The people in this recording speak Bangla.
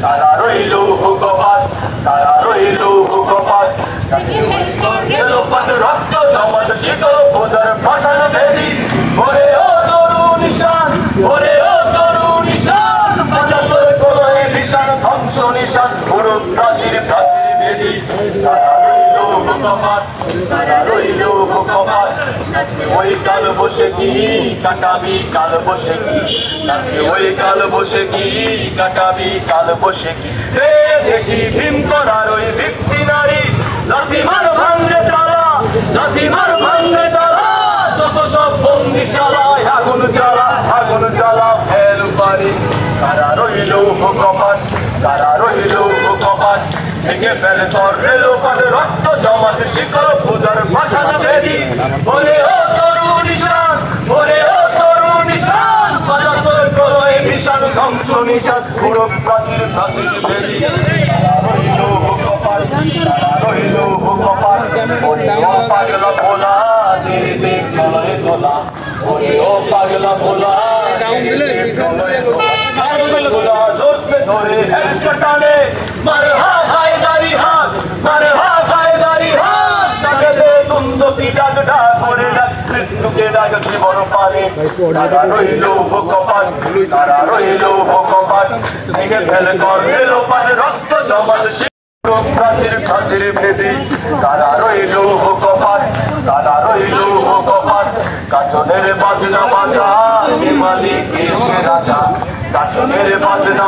তারা রইল হুকপাত, তারা রইল হুকপাত, রক্ত জমাট শীতল পূজার ভাষণ ভেদি, ওরে ও তরুণ ঈশান, ওরে ও তরুণ ঈশান, বাজার কোলায় ভীষণ ধ্বংস নিশান, পুরো প্রাচীর প্রাচীর ভেদি। তারা রইল হুকপাত, তারা রইল হুকপাত, ওই কাল বসে কি কাটাবি কাল বসে কি, ওই কাল বসে কি কাটাবি কাল বসে কি। দেখি ভীম করার ওই ভিত্তি নারী, লাথি মার ভাঙে তারা, লাথি মার ভাঙে তারা, যত সব বন্দি চালায় আগুন জ্বালা, আগুন জ্বালা ফেল পারি। তারা রইল হুকপাত, তারা রইল হুকপাত, ভেঙে ফেলে তোর রেলোপাট, রক্ত জমাট শিকল পূজার ভাষা ভেদি, ওরে ও তরুণ ঈশান, ওরে ও তরুণ ঈশান, বাজার তোর প্রলয়ে ভীষণ ধ্বংস নিশান, পুরো প্রাচীর প্রাচীর ভেদি। তারা রইল হুকপাত, তারা রইল হুকপাত, ওরে ও পাগলা ভোলা ধীরে ধীরে প্রলয়ে তোলা, ওরে ও পাগলা ভোলা ধীরে ধীরে প্রলয়ে তোলা, জোরসে ধরে হ্যাঁচকা টানে, মারে হা খায় দাড়ি হাত, মারে হা খায় দাড়ি হাত, তাকে দে দুন্দপি ডাক ডাক করে ডাক, মৃত্যুকে ডাক জীবন পানে। তারা রইল হুকপাত, তারা রইল হুকপাত, ভেঙে ফেলে কর রেলোপাট, রক্ত জমাট প্রাচীর প্রাচীর ভেদি। তারা রইল হুকপাত, তারা রইল হুকপাত, কাচনের বাজনা বাজা, মালিক এসে রাজা, কাচনের বাজনা